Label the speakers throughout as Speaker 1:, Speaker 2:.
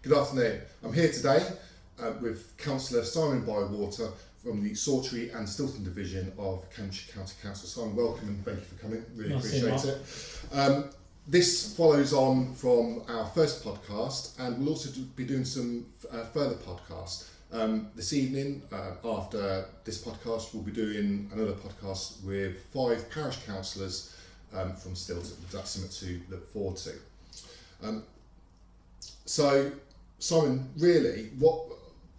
Speaker 1: Good afternoon. I'm here today with Councillor Cllr Bywaters from the Sawtry and Stilton division of County Council. Simon, welcome and thank you for coming. Really appreciate it. This follows on from our first podcast, and we'll also be doing some further podcasts. This evening, after this podcast, we'll be doing another podcast with 5 parish councillors from Stilton. That's something to look forward to. So, Simon, really,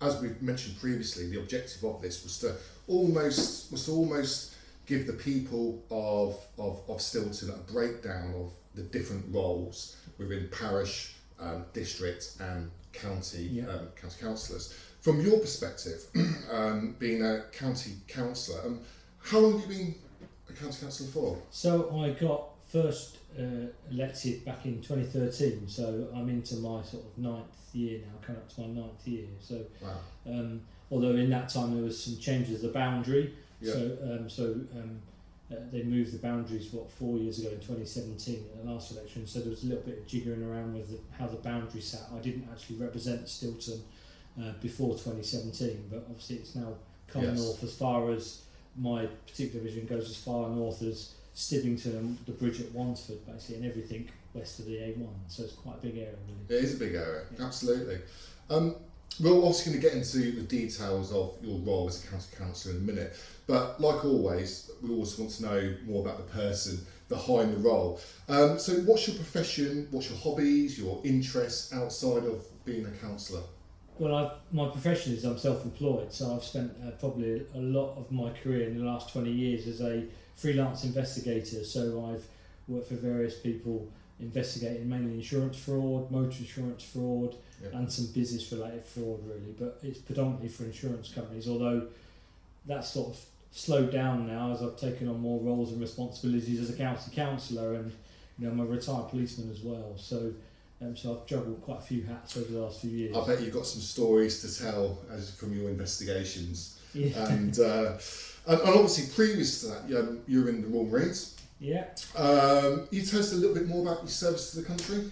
Speaker 1: as we've mentioned previously, the objective of this was to almost give the people of Stilton a breakdown of the different roles within parish, district, and county county councillors. From your perspective, being a county councillor, how long have you been a county councillor for?
Speaker 2: So I got first elected back in 2013, so I'm into my sort of 9th year now, coming up to my 9th year. So,
Speaker 1: wow.
Speaker 2: Although in that time there was some changes of the boundary,
Speaker 1: Yeah.
Speaker 2: They moved the boundaries 4 years ago in 2017 at the last election. So there was a little bit of jiggering around with how the boundary sat. I didn't actually represent Stilton before 2017, but obviously it's now come north as far as my particular division goes, as far north as Stivington and the bridge at Wansford, basically, and everything west of the A1. So it's quite a big area, really.
Speaker 1: It is a big area,
Speaker 2: yeah.
Speaker 1: Absolutely. We're obviously going to get into the details of your role as a county councillor in a minute, but like always, we also want to know more about the person behind the role. So what's your profession, what's your hobbies, your interests outside of being a councillor?
Speaker 2: Well, my profession is I'm self-employed, so I've spent probably a lot of my career in the last 20 years as a freelance investigator. So I've worked for various people investigating mainly insurance fraud, motor insurance fraud, and some business-related fraud, really. But it's predominantly for insurance companies, although that's sort of slowed down now as I've taken on more roles and responsibilities as a county councillor, and I'm a retired policeman as well. So I've juggled quite a few hats over the last few years.
Speaker 1: I bet you've got some stories to tell from your investigations.
Speaker 2: Yeah.
Speaker 1: And obviously previous to that, you were in the Royal Marines.
Speaker 2: Yeah.
Speaker 1: You tell us a little bit more about your service to the country?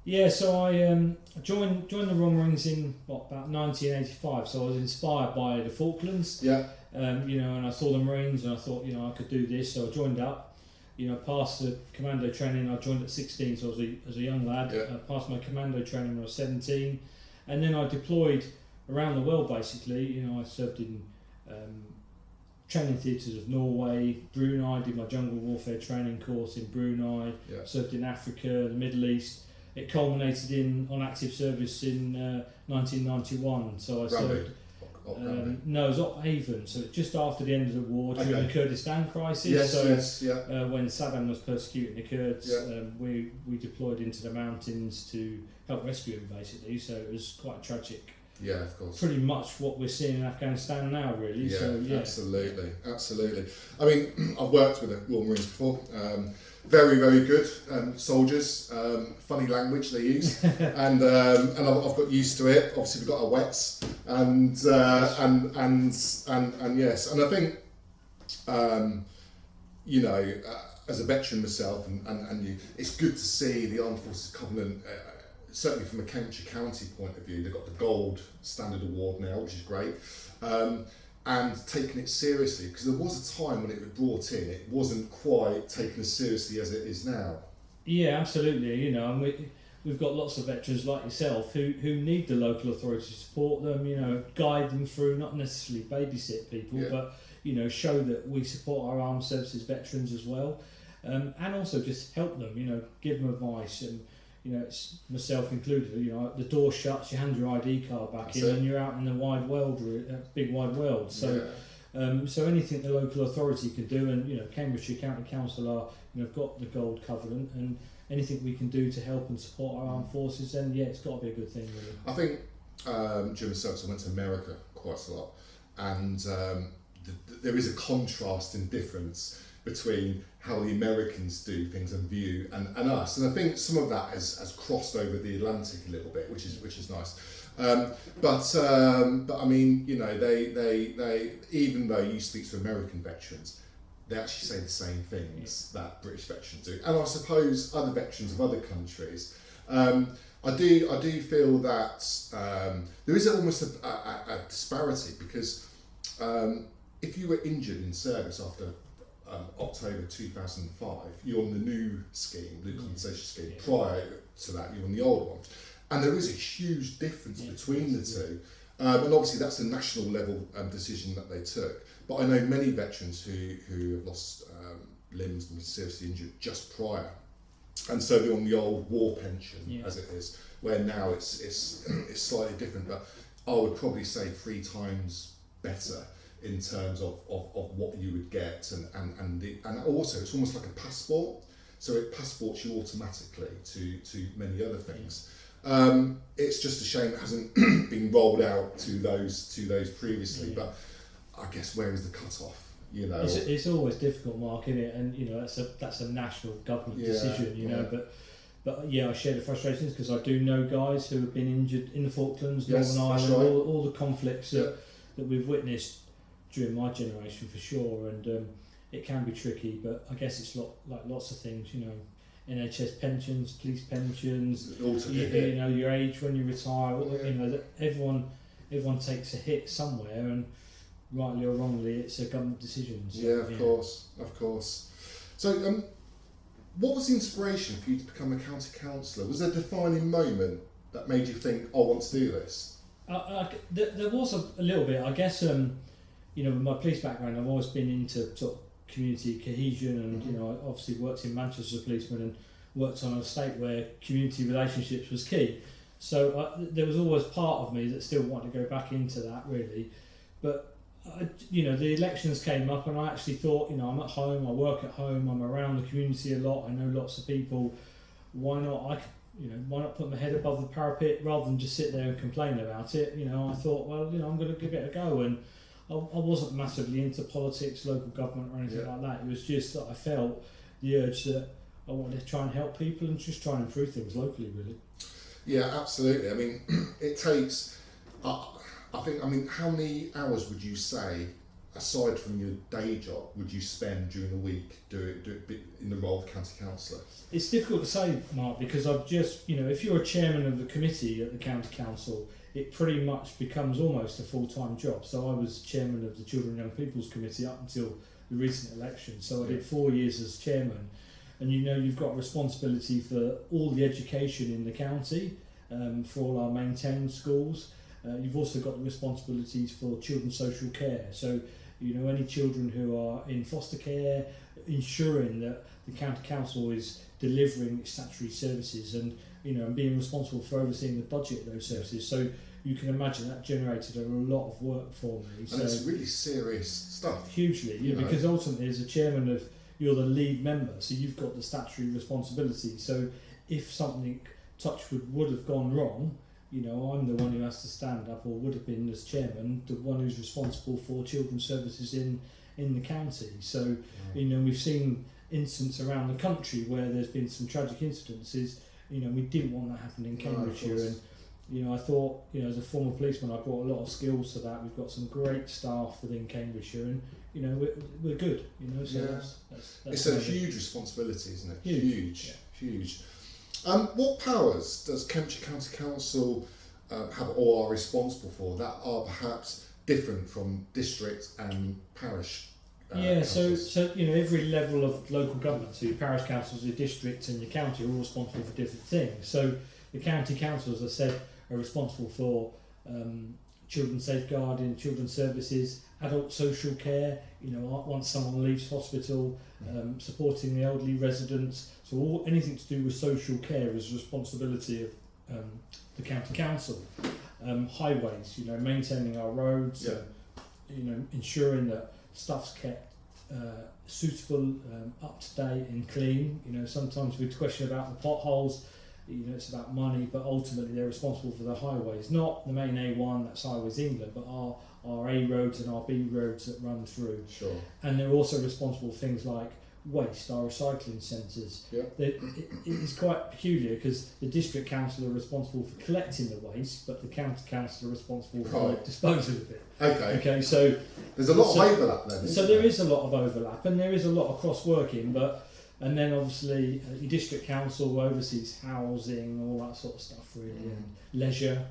Speaker 2: Yeah, so I joined the Royal Marines in about 1985. So I was inspired by the Falklands.
Speaker 1: Yeah.
Speaker 2: And I saw the Marines and I thought, I could do this. So I joined up. Passed the commando training. I joined at 16, so as a young lad.
Speaker 1: Yeah.
Speaker 2: I passed my commando training when I was 17, and then I deployed around the world. Basically, I served in training theatres of Norway, Brunei. Did my jungle warfare training course in Brunei.
Speaker 1: Yeah.
Speaker 2: Served in Africa, the Middle East. It culminated on active service in 1991. So I served. No, it was Ophaven, so just after the end of the war, during the Kurdistan crisis. When Saddam was persecuting the Kurds, we deployed into the mountains to help rescue him, basically. So it was quite tragic.
Speaker 1: Yeah, of course.
Speaker 2: Pretty much what we're seeing in Afghanistan now, really.
Speaker 1: Yeah, absolutely. I mean, I've worked with the Royal Marines before. Very, very good soldiers. Funny language they use, and I've got used to it. Obviously, we've got our wets, and yes, and I think as a veteran myself, and you, it's good to see the Armed Forces Covenant. Certainly from a Cambridgeshire County point of view, they've got the Gold Standard Award now, which is great. And taking it seriously, because there was a time when it was brought in, it wasn't quite taken as seriously as it is now. Yeah,
Speaker 2: absolutely. And we've got lots of veterans like yourself who need the local authority to support them, guide them through, not necessarily babysit people, but show that we support our armed services veterans as well, and also just help them, give them advice. And it's myself included. The door shuts, you hand your ID card back and you're out in the wide world, big wide world. So, so anything the local authority can do, and Cambridgeshire County Council have got the Gold Covenant, and anything we can do to help and support our armed forces, then it's got to be a good thing, really.
Speaker 1: I think during the service I went to America quite a lot, and there is a contrast in difference between how the Americans do things and view and us, and I think some of that has crossed over the Atlantic a little bit, which is nice. But I mean, they even though you speak to American veterans, they actually say the same things that British veterans do, and I suppose other veterans of other countries. I do feel that there is almost a disparity because if you were injured in service after October 2005, you're on the new scheme, the compensation scheme. Prior to that, you're on the old one. And there is a huge difference between the two. And obviously that's a national level decision that they took. But I know many veterans who have lost limbs and been seriously injured just prior. And so they're on the old war pension, as it is, where now it's slightly different. But I would probably say 3 times better in terms of what you would get, and also it's almost like a passport, so it passports you automatically to many other things. It's just a shame it hasn't been rolled out to those previously, but I guess where is the cut-off? You know,
Speaker 2: it's always difficult, Mark, isn't it? And you know that's a national government decision, you know. But I share the frustrations because I do know guys who have been injured in the Falklands, Northern Ireland, all the conflicts that we've witnessed during my generation for sure, and it can be tricky. But I guess it's like lots of things, you know. NHS pensions, police pensions, you know, your age when you retire, you know, that everyone takes a hit somewhere, and rightly or wrongly, it's a government decision. So,
Speaker 1: of course. So, what was the inspiration for you to become a county councillor? Was there a defining moment that made you think, I want to do this?
Speaker 2: There was a little bit, I guess. You know, with my police background, I've always been into sort of community cohesion, and you know, I obviously worked in Manchester as a policeman and worked on an estate where community relationships was key. So there was always part of me that still wanted to go back into that, really. But you know, the elections came up, and I actually thought, you know, I'm at home, I work at home, I'm around the community a lot, I know lots of people. Why not? Why not put my head above the parapet rather than just sit there and complain about it? You know, I thought, well, you know, I'm going to give it a go, and I wasn't massively into politics, local government or anything like that. It was just that I felt the urge that I wanted to try and help people and just try and improve things locally, really.
Speaker 1: Yeah, absolutely. I mean, it takes, how many hours would you say, aside from your day job, would you spend during the week doing in the role of county councillor? It's
Speaker 2: difficult to say, Mark, because I've just, you know, if you're a chairman of the committee at the county council, it pretty much becomes almost a full-time job. So I was chairman of the Children and Young People's Committee up until the recent election. So I did 4 years as chairman. And you know, you've got responsibility for all the education in the county, for all our maintained schools. You've also got the responsibilities for children's social care. So, you know, any children who are in foster care, ensuring that the county council is delivering its statutory services, and you know, and being responsible for overseeing the budget of those services. So you can imagine that generated a lot of work for me.
Speaker 1: And it's really serious stuff.
Speaker 2: Hugely, because ultimately as a chairman you're the lead member, so you've got the statutory responsibility. So if something, touchwood, would have gone wrong, you know, I'm the one who has to stand up, or would have been as chairman, the one who's responsible for children's services in the county. So, you know, we've seen incidents around the country where there's been some tragic incidences. You know, we didn't want that happening in Cambridgeshire, and you know, I thought, you know, as a former policeman, I brought a lot of skills to that. We've got some great staff within Cambridgeshire, and you know, we're good. You know, so that's
Speaker 1: it's a huge responsibility, isn't it? Huge. What powers does Cambridgeshire County Council have or are responsible for that are perhaps different from district and parish?
Speaker 2: So you know, every level of local government, so your parish councils, your district and your county, are all responsible for different things. So the county council, as I said, are responsible for children's safeguarding, children's services, adult social care, you know, once someone leaves hospital, supporting the elderly residents. So anything to do with social care is responsibility of the county council. Highways, you know, maintaining our roads, you know, ensuring that stuff's kept suitable, up to date and clean. You know, sometimes we question about the potholes. You know, it's about money, but ultimately they're responsible for the highways, not the main A1, that's Highways England, but our A roads and our B roads that run through.
Speaker 1: Sure.
Speaker 2: And they're also responsible for things like waste, our recycling centres.
Speaker 1: Yeah.
Speaker 2: It's quite peculiar because the district council are responsible for collecting the waste, but the county council are responsible for disposing of it. Okay, so
Speaker 1: there's a lot of overlap then.
Speaker 2: So there is a lot of overlap, and there is a lot of cross-working, but And then obviously your district council oversees housing, all that sort of stuff really, and leisure.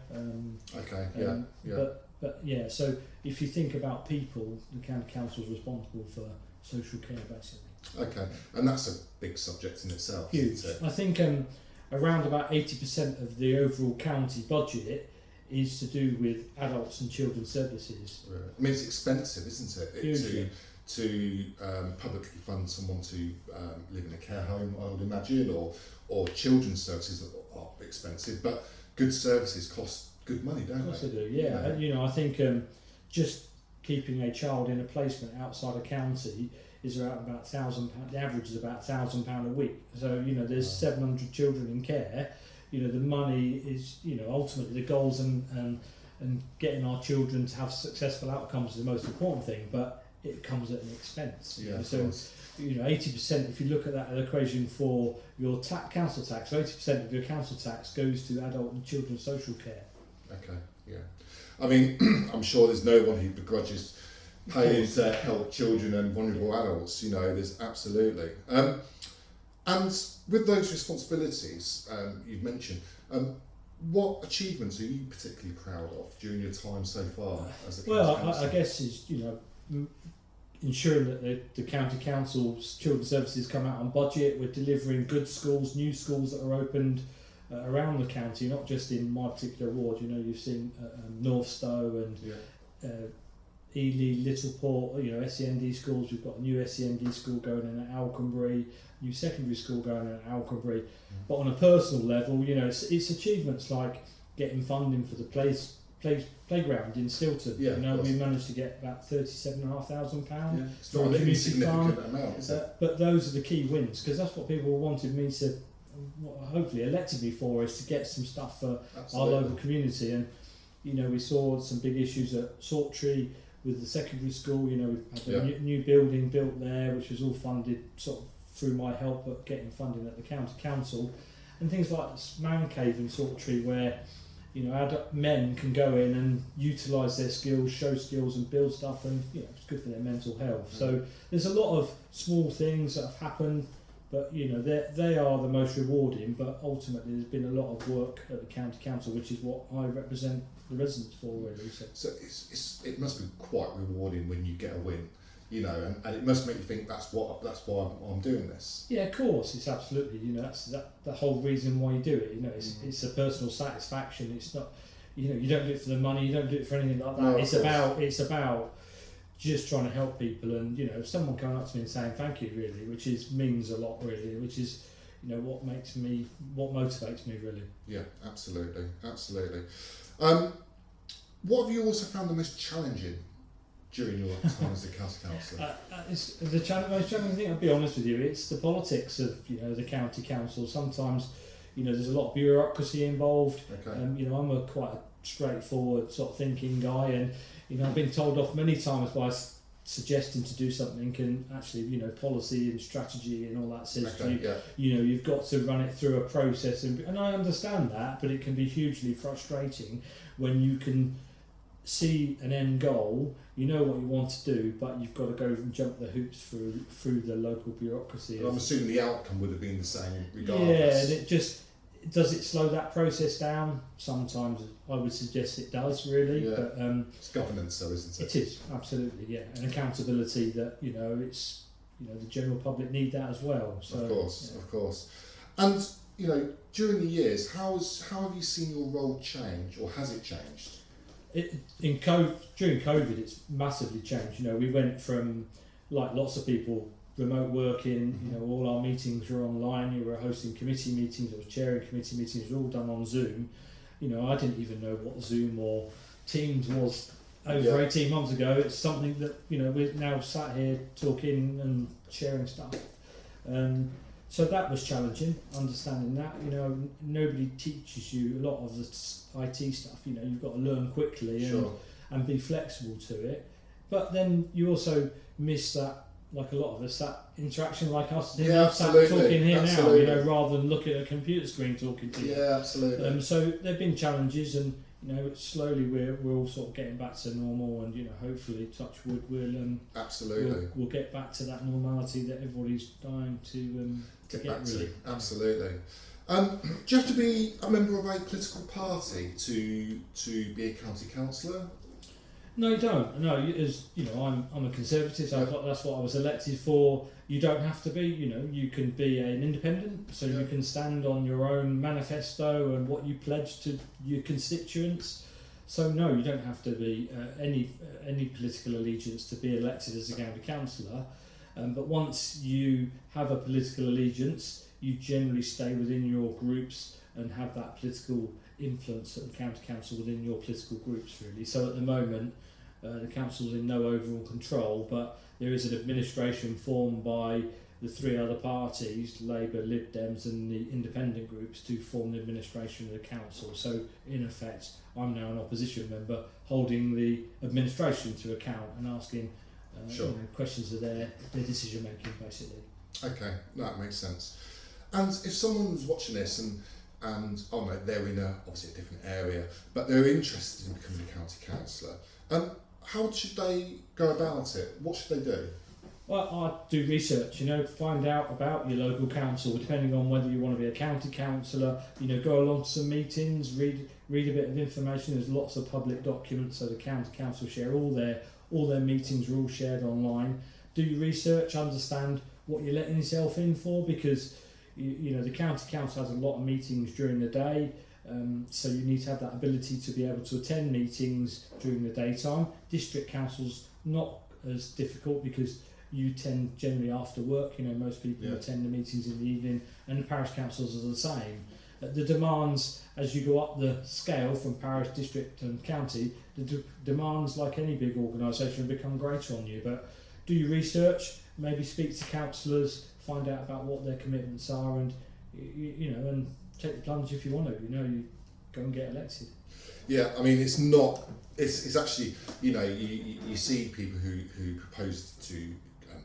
Speaker 2: But yeah, so if you think about people, the county council is responsible for social care basically.
Speaker 1: Okay, and that's a big subject in itself.
Speaker 2: Huge.
Speaker 1: Isn't it?
Speaker 2: I think around about 80% of the overall county budget is to do with adults and children's services.
Speaker 1: Right. I mean, it's expensive, isn't it?
Speaker 2: Hugely.
Speaker 1: To publicly fund someone to live in a care home, I would imagine, or children's services are expensive, but good services cost good money, don't they?
Speaker 2: Of course they do, yeah. And, I think just keeping a child in a placement outside a county is around about £1,000. The average is about £1,000 a week. So there's 700 children in care. The money is ultimately the goals and getting our children to have successful outcomes is the most important thing, but it comes at an expense.
Speaker 1: Yeah,
Speaker 2: so 80%, if you look at that equation for your council tax, so 80% of your council tax goes to adult and children's social care.
Speaker 1: Okay, yeah. I mean, I'm sure there's no one who begrudges paying to help children and vulnerable adults. There's absolutely. And with those responsibilities you've mentioned, what achievements are you particularly proud of during your time so far as a county council?
Speaker 2: I guess is ensuring that the county council's children's services come out on budget. We're delivering good schools, new schools that are opened around the county, not just in my particular ward. You've seen Northstowe and Ely, Littleport, SEND schools. We've got a new SEND school going in at Alconbury, new secondary school going in at Alconbury. But on a personal level, it's achievements like getting funding for the playground in Stilton. We managed to get about £37,500
Speaker 1: it's not an insignificant amount, is it?
Speaker 2: But those are the key wins, because that's what people wanted me to, hopefully elected me for, is to get some stuff for our local community. And we saw some big issues at Sawtree with the secondary school. We had a new building built there, which was all funded sort of through my help at getting funding at the county council, and things like this man cave in Sawtree where men can go in and utilise their skills, show skills and build stuff, and it's good for their mental health. So there's a lot of small things that have happened, but they are the most rewarding. But ultimately there's been a lot of work at the county council, which is what I represent the residents for really.
Speaker 1: So it must be quite rewarding when you get a win, and it must make you think that's why I'm doing this. Yeah,
Speaker 2: of course, it's absolutely, that's the whole reason why you do it. It's a personal satisfaction. It's not, you don't do it for the money, you don't do it for anything like that. No, it's about just trying to help people, and someone coming up to me and saying thank you, really, which means a lot, really, which is what motivates me really.
Speaker 1: Yeah, absolutely. What have you also found the most challenging during your time as the county councillor?
Speaker 2: It's the most challenging thing, I'll be honest with you, it's the politics of the county council. Sometimes there's a lot of bureaucracy involved.
Speaker 1: Okay.
Speaker 2: I'm a quite a straightforward sort of thinking guy, and I've been told off many times by suggesting to do something, and actually policy and strategy and all that says you've got to run it through a process, and I understand that, but it can be hugely frustrating when you can see an end goal, what you want to do, but you've got to go and jump the hoops through the local bureaucracy.
Speaker 1: And I'm assuming the outcome would have been the same regardless.
Speaker 2: Yeah, and does it slow that process down? Sometimes I would suggest it does, really.
Speaker 1: Yeah.
Speaker 2: But
Speaker 1: it's governance, though, isn't it?
Speaker 2: It is, absolutely, yeah, and accountability that it's the general public need that as well. So,
Speaker 1: of course. And during the years, how have you seen your role change, or has it changed?
Speaker 2: During COVID, it's massively changed. We went from, like lots of people, remote working. All our meetings were online. You were hosting committee meetings. I was chairing committee meetings. It was all done on Zoom. I didn't even know what Zoom or Teams was over 18 months ago. It's something that we're now sat here talking and sharing stuff. So that was challenging, understanding that. Nobody teaches you a lot of the IT stuff. You've got to learn quickly and be flexible to it. But then you also miss that, like a lot of us, that interaction like us talking here now, rather than looking at a computer screen talking to you.
Speaker 1: Yeah, absolutely.
Speaker 2: So there have been challenges, and slowly we're all sort of getting back to normal, and hopefully, touch wood,
Speaker 1: absolutely
Speaker 2: we'll get back to that normality that everybody's dying to
Speaker 1: get back to.
Speaker 2: really.
Speaker 1: Absolutely. Do you have to be a member of a political party to be a county councillor?
Speaker 2: No, you don't. No, I'm a Conservative, so that's what I was elected for. You don't have to be. You can be an independent, so you can stand on your own manifesto and what you pledge to your constituents. So no, you don't have to be any political allegiance to be elected as a county councillor. But once you have a political allegiance, you generally stay within your groups and have that political influence at the county council within your political groups, really. So at the moment, the council's in no overall control, but there is an administration formed by the three other parties, Labour, Lib Dems and the independent groups, to form the administration of the council. So in effect, I'm now an opposition member holding the administration to account and asking questions of their decision making, basically.
Speaker 1: Okay, that makes sense. And if someone was watching this and they're in obviously a different area, but they're interested in becoming a county councillor, how should they go about it? What should they do?
Speaker 2: Well, I do research, find out about your local council, depending on whether you want to be a county councillor, go along to some meetings, read a bit of information. There's lots of public documents, so the county council share all their meetings are all shared online. Do your research, understand what you're letting yourself in for, because the county council has a lot of meetings during the day, so you need to have that ability to be able to attend meetings during the daytime. District councils not as difficult because you tend generally after work. Most people attend the meetings in the evening, and the parish councils are the same. The demands, as you go up the scale from parish, district and county, the demands, like any big organisation, become greater on you. But do your research, maybe speak to councillors, find out about what their commitments are, and and take the plunge if you want to. You go and get elected.
Speaker 1: Yeah, I mean, it's not. It's actually, you see people who propose to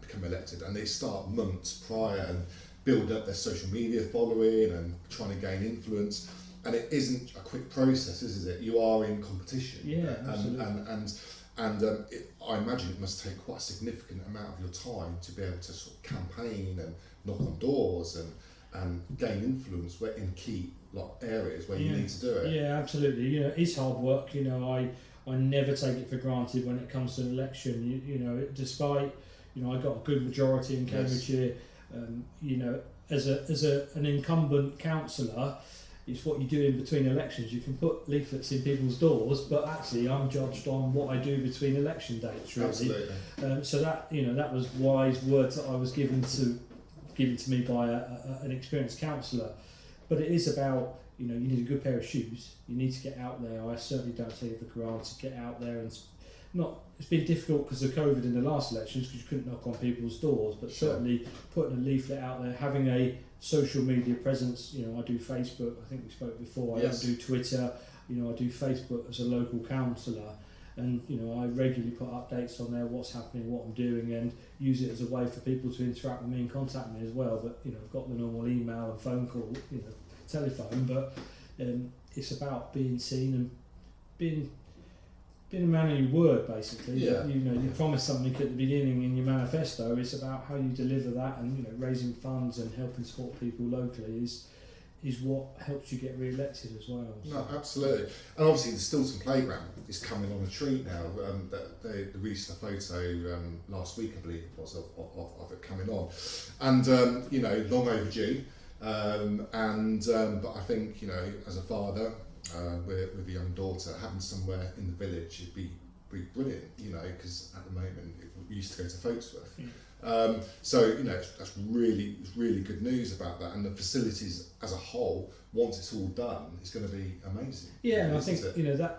Speaker 1: become elected, and they start months prior and build up their social media following and trying to gain influence. And it isn't a quick process, is it? You are in competition.
Speaker 2: Yeah, absolutely.
Speaker 1: And I imagine it must take quite a significant amount of your time to be able to sort of campaign and knock on doors and gain influence in key areas where you need to do it.
Speaker 2: Yeah, absolutely. It's hard work. I never take it for granted when it comes to an election. Despite I got a good majority in Cambridgeshire. As an incumbent councillor, it's what you do in between elections. You can put leaflets in people's doors, but actually I'm judged on what I do between election dates, really.
Speaker 1: Absolutely.
Speaker 2: So that was wise words that I was given to me by an experienced councillor. But it is about, you need a good pair of shoes. You need to get out there. I certainly don't take it for granted to get out there, and it's been difficult because of COVID in the last elections, because you couldn't knock on people's doors, but certainly putting a leaflet out there, having a social media presence. I do Facebook, I think we spoke before. I don't do Twitter. I do Facebook as a local councillor, and I regularly put updates on there, what's happening, what I'm doing, and use it as a way for people to interact with me and contact me as well. But I've got the normal email and phone call, telephone, but it's about being seen and being a man of your word, basically.
Speaker 1: Yeah.
Speaker 2: You promise something at the beginning in your manifesto. It's about how you deliver that, and raising funds and helping support people locally is what helps you get re-elected as well.
Speaker 1: No, absolutely. And obviously the Stilton playground is coming on a treat now. They released a photo last week, I believe it was, of it coming on, and long overdue. But I think as a father with a young daughter, having somewhere in the village would be brilliant. Because at the moment we used to go to Folkesworth. So that's really good news about that, and the facilities as a whole, once it's all done, it's going to be amazing.
Speaker 2: Yeah, and I think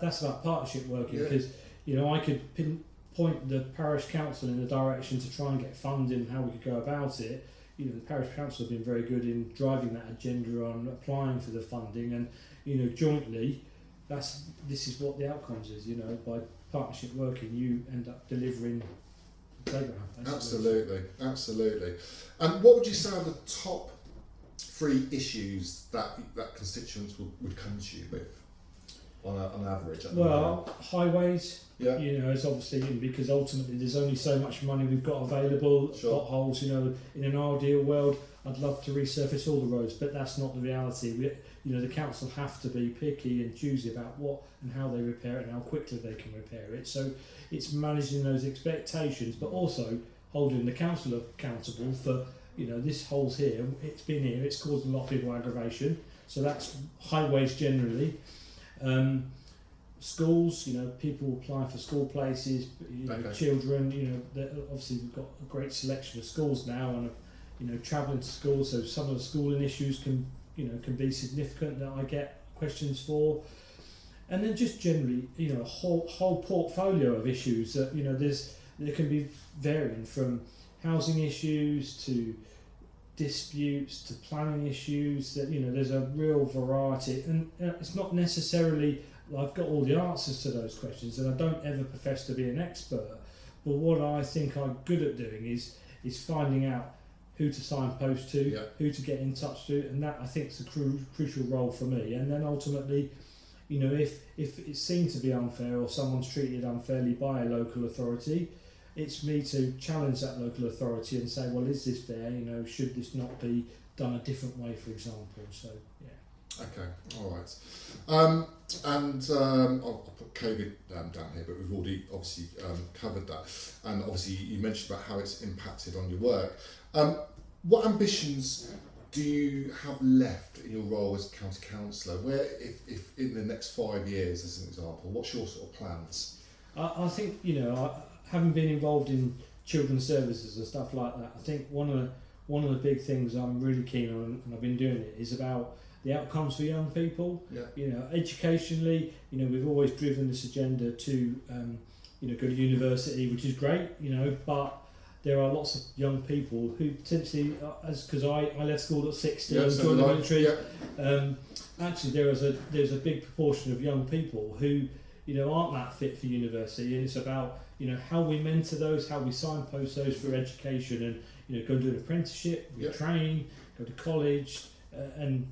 Speaker 2: that's about partnership working, because I could pinpoint the parish council in the direction to try and get funding, how we could go about it. The parish council have been very good in driving that agenda on applying for the funding, and jointly, this is what the outcomes is. By partnership working, you end up delivering the playground.
Speaker 1: Basically. Absolutely. And what would you say are the top 3 issues that constituents would come to you with on average? At the
Speaker 2: Well,
Speaker 1: moment?
Speaker 2: highways,
Speaker 1: Yeah.
Speaker 2: you know, it's obviously because ultimately there's only so much money we've got available.
Speaker 1: Sure.
Speaker 2: Potholes, you know, in an ideal world, I'd love to resurface all the roads, but that's not the reality. You know, the council have to be picky and choosy about what and how they repair it and how quickly they can repair it. So it's managing those expectations, but also holding the council accountable for, you know, this hole's here, it's been here, it's caused a lot of people aggravation. So that's highways generally. Schools, you know, people applying for school places, you know,
Speaker 1: Okay.
Speaker 2: children, you know, obviously we've got a great selection of schools now, and you know, travelling to school, so some of the schooling issues can be significant that I get questions for. And then just generally, you know, a whole portfolio of issues that, you know, there can be varying from housing issues to disputes to planning issues, that, you know, there's a real variety, and it's not necessarily I've got all the answers to those questions, and I don't ever profess to be an expert, but what I think I'm good at doing is finding out who to signpost to,
Speaker 1: Yeah.
Speaker 2: who to get in touch to, and that I think is a crucial role for me. And then ultimately, you know, if it's seen to be unfair or someone's treated unfairly by a local authority, it's me to challenge that local authority and say, well, is this fair? You know, should this not be done a different way, for example? So, yeah.
Speaker 1: Okay, all right. I'll put COVID down here, but we've already obviously covered that. And obviously you mentioned about how it's impacted on your work. What ambitions do you have left in your role as county councillor? Where, if in the next 5 years, as an example, what's your sort of plans?
Speaker 2: I think, you know, having been involved in children's services and stuff like that, I think one of the big things I'm really keen on, and I've been doing it, is about the outcomes for young people.
Speaker 1: Yeah.
Speaker 2: You know, educationally, you know, we've always driven this agenda to, you know, go to university, which is great, you know, but there are lots of young people who potentially, because I left school at 16 and joined the military.
Speaker 1: Yeah.
Speaker 2: Actually, there's a big proportion of young people who, you know, aren't that fit for university, and it's about, you know, how we mentor those, how we signpost those for education, and, you know, go and do an apprenticeship, train, go to college, and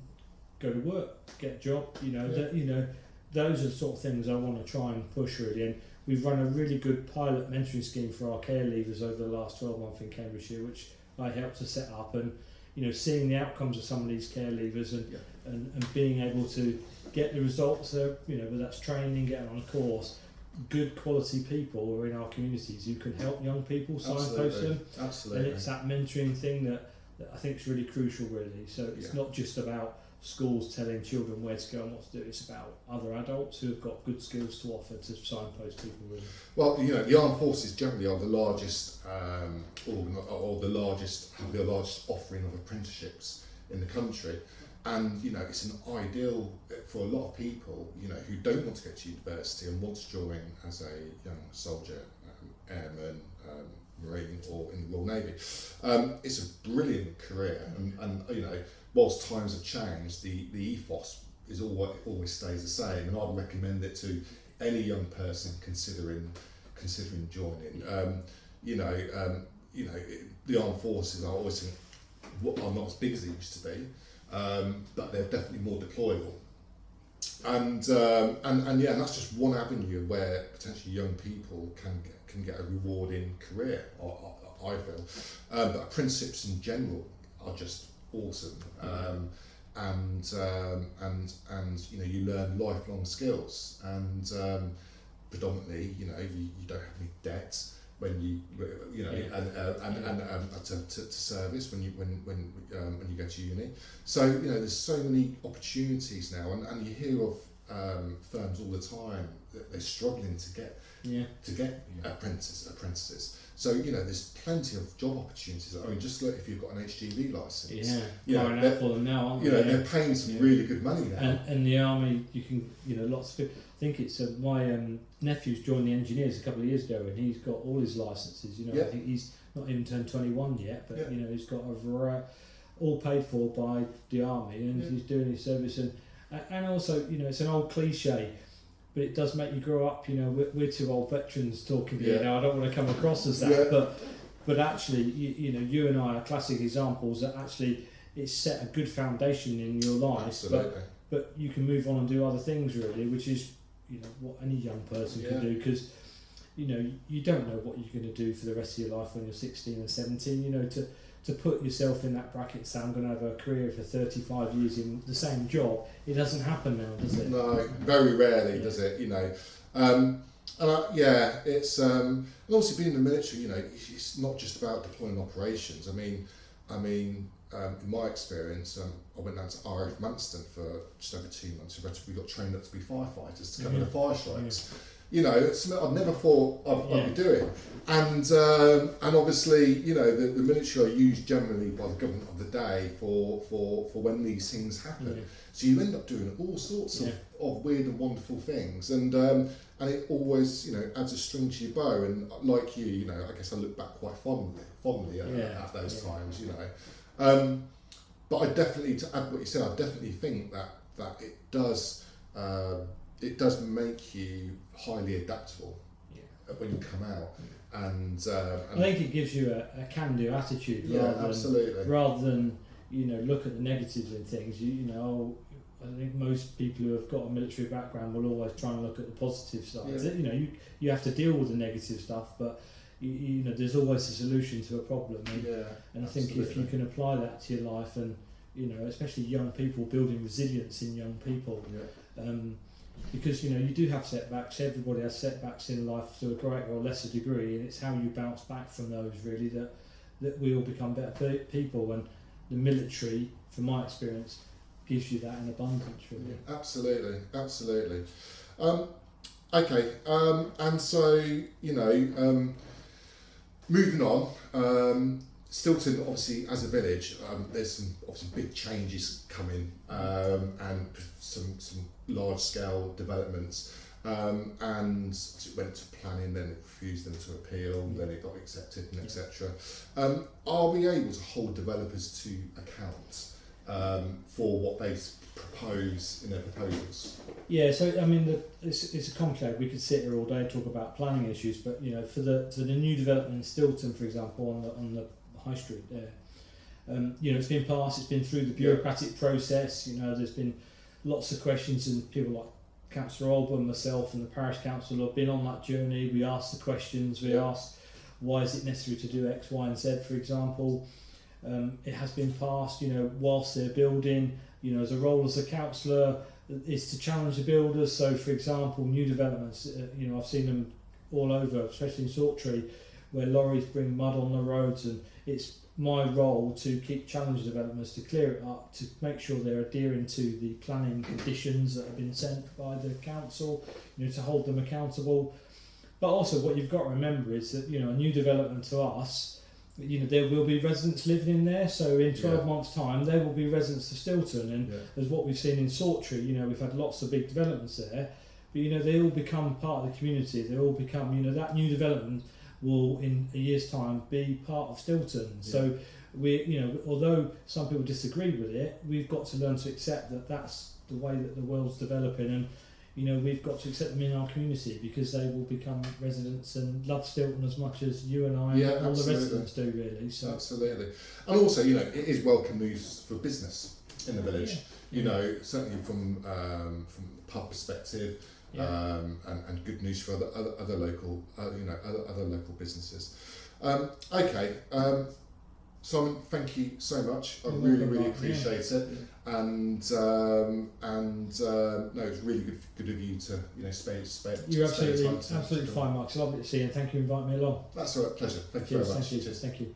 Speaker 2: go to work, get a job. You know, those are the sort of things I want to try and push really. And we've run a really good pilot mentoring scheme for our care leavers over the last 12 months in Cambridgeshire, which I helped to set up, and, you know, seeing the outcomes of some of these care leavers and being able to get the results that, you know, whether that's training, getting on a course, good quality people are in our communities who can help young people, signpost them.
Speaker 1: Absolutely.
Speaker 2: And it's that mentoring thing that I think is really crucial really. So it's not just about schools telling children where to go and what to do, it's about other adults who have got good skills to offer to signpost people really.
Speaker 1: Well, you know, the armed forces generally are the largest have the largest offering of apprenticeships in the country, and, you know, it's an ideal for a lot of people, you know, who don't want to go to university and want to join as a young soldier, airman, marine, or in the Royal Navy. It's a brilliant career, and you know, whilst times have changed, the ethos is always stays the same, and I'd recommend it to any young person considering joining. The armed forces, I always think, are not as big as they used to be, but they're definitely more deployable. And that's just one avenue where potentially young people can get a rewarding career, I feel. But apprenticeships in general are just awesome, and you know, you learn lifelong skills, and predominantly, you know, you don't have any debt when you know, and to service when you go to uni. So, you know, there's so many opportunities now, and you hear of firms all the time that they're struggling to get apprentices. So, you know, there's plenty of job opportunities. I mean, just look, if you've got an HGV license,
Speaker 2: crying out for them now, aren't they?
Speaker 1: You know, they're paying some really good money now.
Speaker 2: And the army, you can, you know, lots of people. I think it's my nephew's joined the engineers a couple of years ago, and he's got all his licences. You know, I think he's not even turned 21 yet, but you know, he's got a variety, all paid for by the army, and he's doing his service. And also, you know, it's an old cliche, but it does make you grow up. You know, we're two old veterans talking here now. I don't want to come across as that, but actually, you know, you and I are classic examples that actually it's set a good foundation in your life.
Speaker 1: Absolutely.
Speaker 2: But you can move on and do other things really, which is what any young person can do, because you don't know what you're going to do for the rest of your life when you're 16 and 17. To put yourself in that bracket, say I'm going to have a career for 35 years in the same job, it doesn't happen now, does it?
Speaker 1: No, very rarely does it. It's and also being in the military. It's not just about deploying operations. I mean, in my experience, I went down to RAF Manston for just over 2 months. We got trained up to be firefighters to cover the fire strikes. It's something I've never thought I'd be doing. And obviously, the military are used generally by the government of the day for when these things happen. So you end up doing all sorts of weird and wonderful things, and it always adds a string to your bow. And like you, I guess I look back quite fondly at those times. But I definitely, to add what you said, I definitely think that it does make you highly adaptable when you come out. And
Speaker 2: I think it gives you a can-do attitude rather than look at the negatives in things. I think most people who have got a military background will always try and look at the positive side. You have to deal with the negative stuff, but there's always a solution to a problem. And I think if you can apply that to your life, and especially young people, building resilience in young people. Because you do have setbacks. Everybody has setbacks in life to a greater or lesser degree, and it's how you bounce back from those really that we all become better people. And the military, from my experience, gives you that in abundance really.
Speaker 1: Absolutely. Okay, and so moving on. Stilton, obviously, as a village, there's some obviously big changes coming, and some large-scale developments, and it went to planning, then it refused them to appeal, then it got accepted, and etc. Are we able to hold developers to account for what they propose in their proposals?
Speaker 2: Yeah, so I mean, it's a complicated. We could sit here all day and talk about planning issues, but for the new development in Stilton, for example, on the High Street there, it's been passed. It's been through the bureaucratic process. There's been lots of questions, and people like Councillor Alban, myself, and the parish council have been on that journey. We asked the questions. We asked, why is it necessary to do X, Y, and Z, for example. It has been passed. Whilst they're building, as a role as a councillor is to challenge the builders. So, for example, new developments. I've seen them all over, especially in Sawtree, where lorries bring mud on the roads, and it's my role to keep challenging developments, to clear it up, to make sure they're adhering to the planning conditions that have been sent by the council, to hold them accountable. But also what you've got to remember is that, a new development to us, there will be residents living in there, so in 12 months' time there will be residents of Stilton, and as what we've seen in Sawtree, we've had lots of big developments there, but they all become part of the community. They all become, that new development will in a year's time be part of Stilton. So we, although some people disagree with it, we've got to learn to accept that that's the way that the world's developing, and we've got to accept them in our community, because they will become residents and love Stilton as much as you and I and all the residents do really. So
Speaker 1: absolutely. And also, it is welcome news for business in the village. Certainly from the pub perspective. And good news for other local businesses. Simon, thank you so much. I really appreciate it. And no, it's really good of you to spare.
Speaker 2: You're absolutely fine, Mark. It's lovely to see you, and thank you for inviting me along.
Speaker 1: That's all right, pleasure. Thank you very much.
Speaker 2: Thank you.